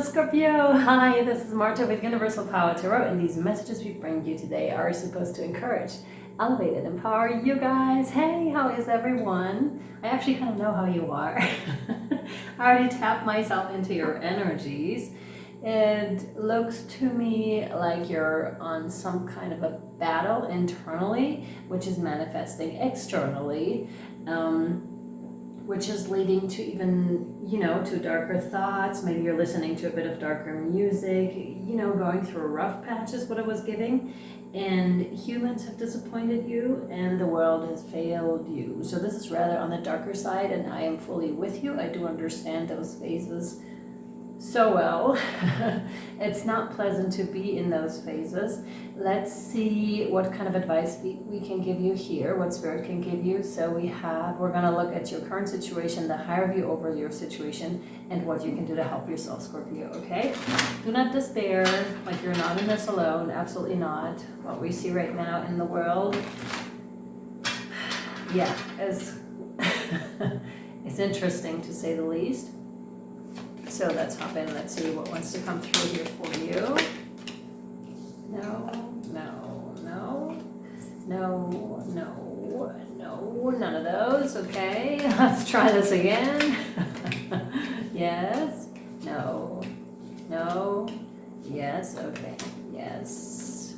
Hello Scorpio! Hi, this is Marta with Universal Power Tarot, and these messages we bring you today are supposed to encourage, elevate, and empower you guys. Hey, how is everyone? I actually kind of know how you are. I already tapped myself into your energies. It looks to me like you're on some kind of a battle internally, which is manifesting externally. Which is leading to even, to darker thoughts. Maybe you're listening to a bit of darker music, going through a rough patch is what it was giving. And humans have disappointed you and the world has failed you. So this is rather on the darker side, and I am fully with you. I do understand those phases so well. It's not pleasant to be in those phases. Let's see what kind of advice we can give you here, what Spirit can give you. So we're going to look at your current situation, the higher view over your situation, and what you can do to help yourself, Scorpio, okay? Do not despair, like you're not in this alone, absolutely not. What we see right now in the world, yeah, is it's interesting to say the least. So let's hop in, let's see what wants to come through here for you. No, none of those, okay. Let's try this again. Yes, no, yes, okay, yes,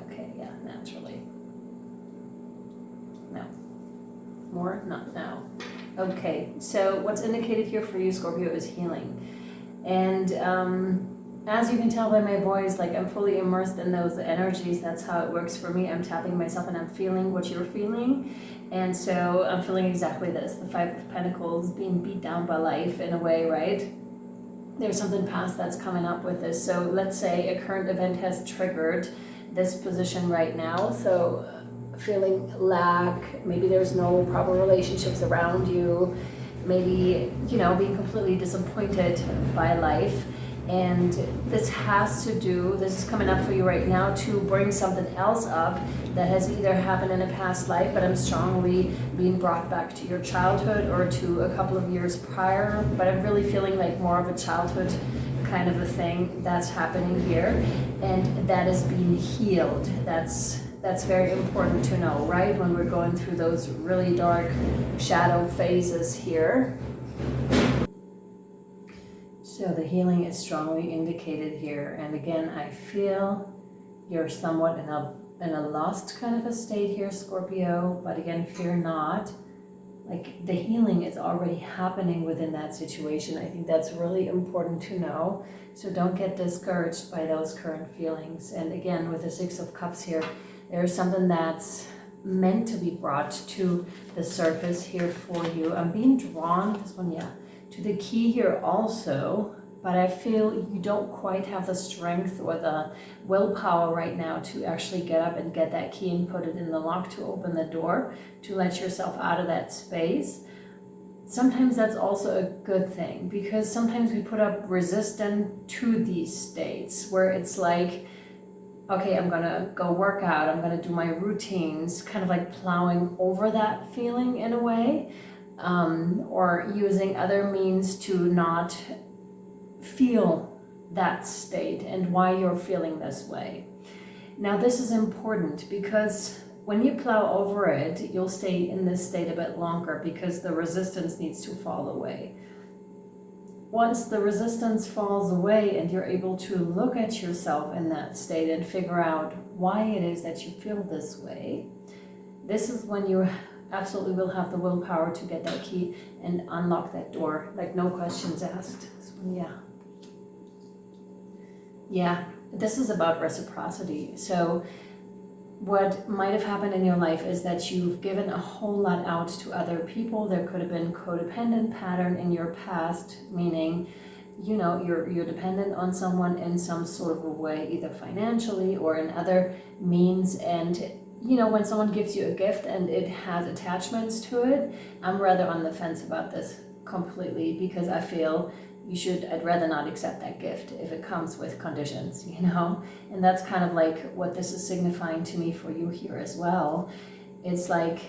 okay, yeah, naturally. No, more, not now. Okay, so what's indicated here for you, Scorpio, is healing. And as you can tell by my voice, like I'm fully immersed in those energies. That's how it works for me. I'm tapping myself and I'm feeling what you're feeling. And so I'm feeling exactly this, the Five of Pentacles, being beat down by life in a way, right? There's something past that's coming up with this. So let's say a current event has triggered this position right now. So feeling lack, maybe there's no proper relationships around you, maybe, being completely disappointed by life. And this is coming up for you right now to bring something else up that has either happened in a past life, but I'm strongly being brought back to your childhood or to a couple of years prior. But I'm really feeling like more of a childhood kind of a thing that's happening here, and that is being healed. That's very important to know, right? When we're going through those really dark shadow phases here. So the healing is strongly indicated here. And again, I feel you're somewhat in a lost kind of a state here, Scorpio. But again, fear not. Like the healing is already happening within that situation. I think that's really important to know. So don't get discouraged by those current feelings. And again, with the Six of Cups here, there's something that's meant to be brought to the surface here for you. I'm being drawn, this one, yeah, to the key here also, but I feel you don't quite have the strength or the willpower right now to actually get up and get that key and put it in the lock to open the door, to let yourself out of that space. Sometimes that's also a good thing, because sometimes we put up resistance to these states where it's like, okay, I'm gonna go work out, I'm gonna do my routines, kind of like plowing over that feeling in a way, or using other means to not feel that state and why you're feeling this way. Now this is important because when you plow over it, you'll stay in this state a bit longer because the resistance needs to fall away. Once the resistance falls away and you're able to look at yourself in that state and figure out why it is that you feel this way, this is when you absolutely will have the willpower to get that key and unlock that door, like no questions asked. So, yeah, this is about reciprocity. So what might have happened in your life is that you've given a whole lot out to other people. There could have been codependent pattern in your past, meaning, you're dependent on someone in some sort of a way, either financially or in other means. And, when someone gives you a gift and it has attachments to it, I'm rather on the fence about this completely, because I feel I'd rather not accept that gift if it comes with conditions, and that's kind of like what this is signifying to me for you here as well. It's like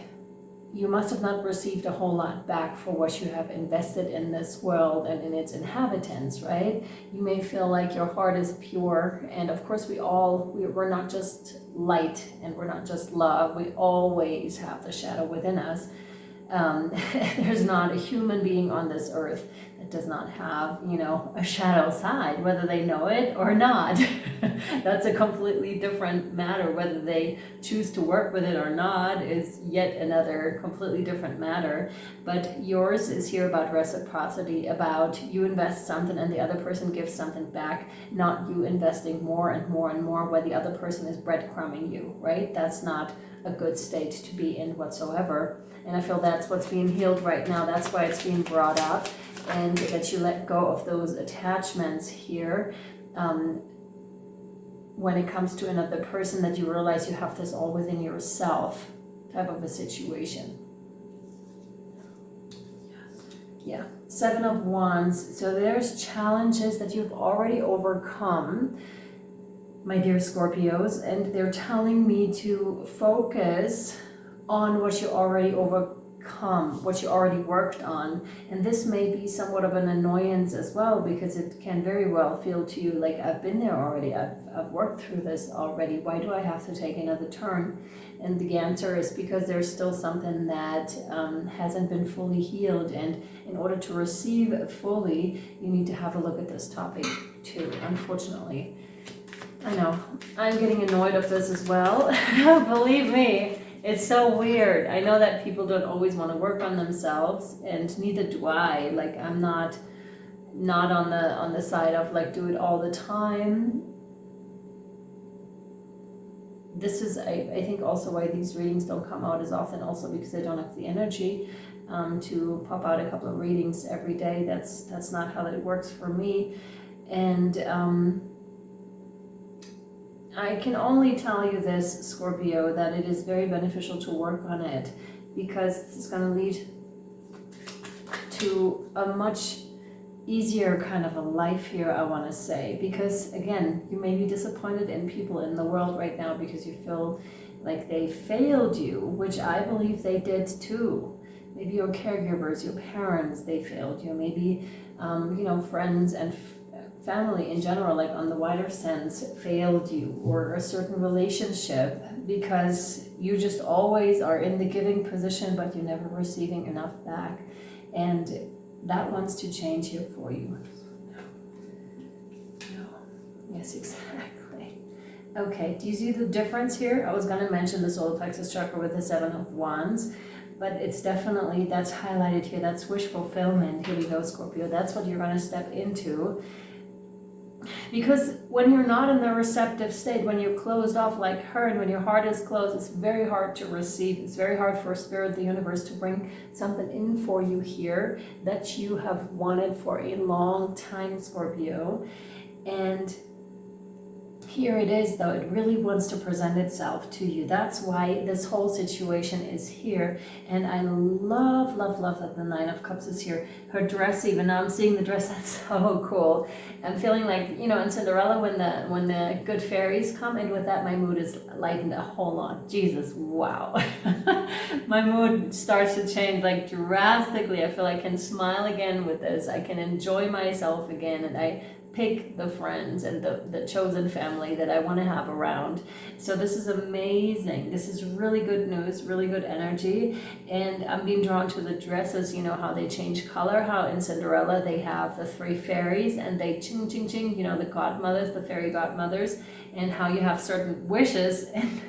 you must have not received a whole lot back for what you have invested in this world and in its inhabitants, right? You may feel like your heart is pure, and of course we're not just light and we're not just love. We always have the shadow within us. There's not a human being on this earth that does not have, a shadow side, whether they know it or not. That's a completely different matter. Whether they choose to work with it or not is yet another completely different matter. But yours is here about reciprocity, about you invest something and the other person gives something back, not you investing more and more and more where the other person is breadcrumbing you, right? That's not a good state to be in whatsoever. And I feel that's what's being healed right now. That's why it's being brought up, and that you let go of those attachments here. When it comes to another person, that you realize you have this all within yourself type of a situation. Yeah, 7 of Wands. So there's challenges that you've already overcome, my dear Scorpios, and they're telling me to focus on what you already overcome, what you already worked on. And this may be somewhat of an annoyance as well, because it can very well feel to you like, I've been there already, I've worked through this already, why do I have to take another turn? And the answer is because there's still something that hasn't been fully healed, and in order to receive fully, you need to have a look at this topic too, unfortunately. I know, I'm getting annoyed of this as well. Believe me, it's so weird. I know that people don't always want to work on themselves, and neither do I. Like, I'm not on the side of like do it all the time. This is I think also why these readings don't come out as often, also because I don't have the energy to pop out a couple of readings every day. That's not how that works for me. And I can only tell you this, Scorpio, that it is very beneficial to work on it, because it's going to lead to a much easier kind of a life here, I want to say. Because again, you may be disappointed in people in the world right now because you feel like they failed you, which I believe they did too. Maybe your caregivers, your parents, they failed you. Maybe, friends and family in general, like on the wider sense, failed you, or a certain relationship, because you just always are in the giving position, but you're never receiving enough back. And that wants to change here for you. No. Yes, exactly. Okay, do you see the difference here? I was going to mention the solar plexus chakra with the 7 of Wands, but it's definitely, that's highlighted here. That's wish fulfillment. Here we go, Scorpio. That's what you're going to step into. Because when you're not in the receptive state, when you're closed off like her, and when your heart is closed, it's very hard to receive. It's very hard for Spirit, the universe, to bring something in for you here that you have wanted for a long time, Scorpio. And here it is, though. It really wants to present itself to you. That's why this whole situation is here. And I love, love, love that the 9 of Cups is here. Her dress, even now I'm seeing the dress, that's so cool. I'm feeling like, in Cinderella, when the good fairies come, and with that my mood is lightened a whole lot. Jesus, wow. My mood starts to change like drastically. I feel I can smile again with this. I can enjoy myself again, and I pick the friends and the chosen family that I want to have around. So this is amazing. This is really good news, really good energy. And I'm being drawn to the dresses, how they change color, how in Cinderella they have the 3 fairies and they ching, ching, ching, the godmothers, the fairy godmothers, and how you have certain wishes and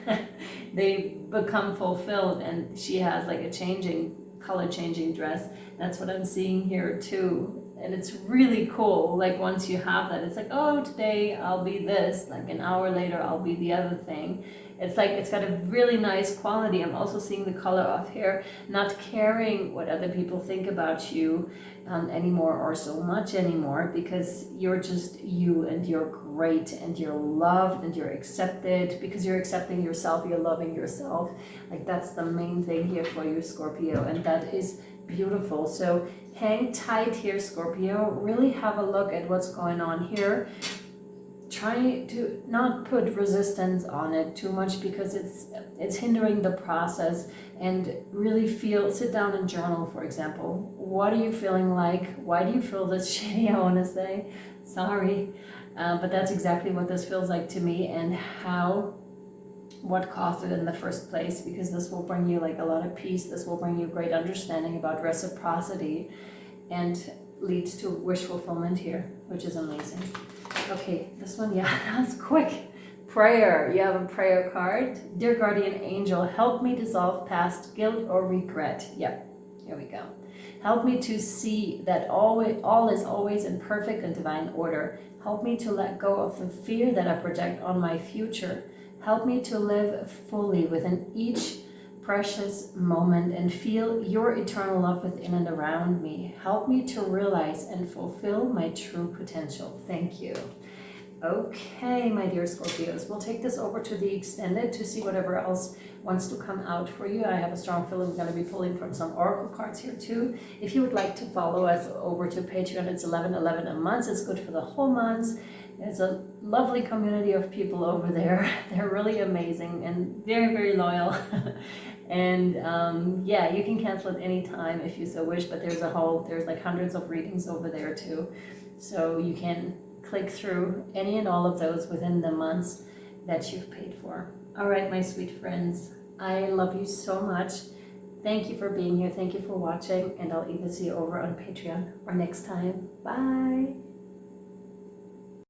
they become fulfilled. And she has like a color changing dress. That's what I'm seeing here too. And it's really cool. Like once you have that, it's like, oh, today I'll be this, like an hour later I'll be the other thing. It's like, it's got a really nice quality. I'm also seeing the color of hair, not caring what other people think about you anymore, or so much anymore, because you're just you, and you're great, and you're loved, and you're accepted, because you're accepting yourself, you're loving yourself. Like that's the main thing here for you, Scorpio, and that is beautiful. So hang tight here, Scorpio. Really have a look at what's going on here. try to not put resistance on it too much, because it's hindering the process. And really sit down and journal, for example. What are you feeling like? Why do you feel this shitty? I want to say sorry, but that's exactly what this feels like to me, and what caused it in the first place, because this will bring you like a lot of peace. This will bring you great understanding about reciprocity and leads to wish fulfillment here, which is amazing. Okay, this one, yeah, that's quick. Prayer. You have a prayer card. Dear guardian angel, help me dissolve past guilt or regret. Yep, here we go. Help me to see that all is always in perfect and divine order. Help me to let go of the fear that I project on my future. Help me to live fully within each precious moment and feel your eternal love within and around me. Help me to realize and fulfill my true potential. Thank you. Okay, my dear Scorpios, we'll take this over to the extended to see whatever else wants to come out for you. I have a strong feeling we're going to be pulling from some oracle cards here too. If you would like to follow us over to Patreon, it's $11.11 a month. It's good for the whole month. There's a lovely community of people over there. They're really amazing and very, very loyal. And yeah, you can cancel at any time if you so wish, but there's like hundreds of readings over there too. So you can click through any and all of those within the months that you've paid for. All right, my sweet friends, I love you so much. Thank you for being here. Thank you for watching, and I'll either see you over on Patreon or next time. Bye.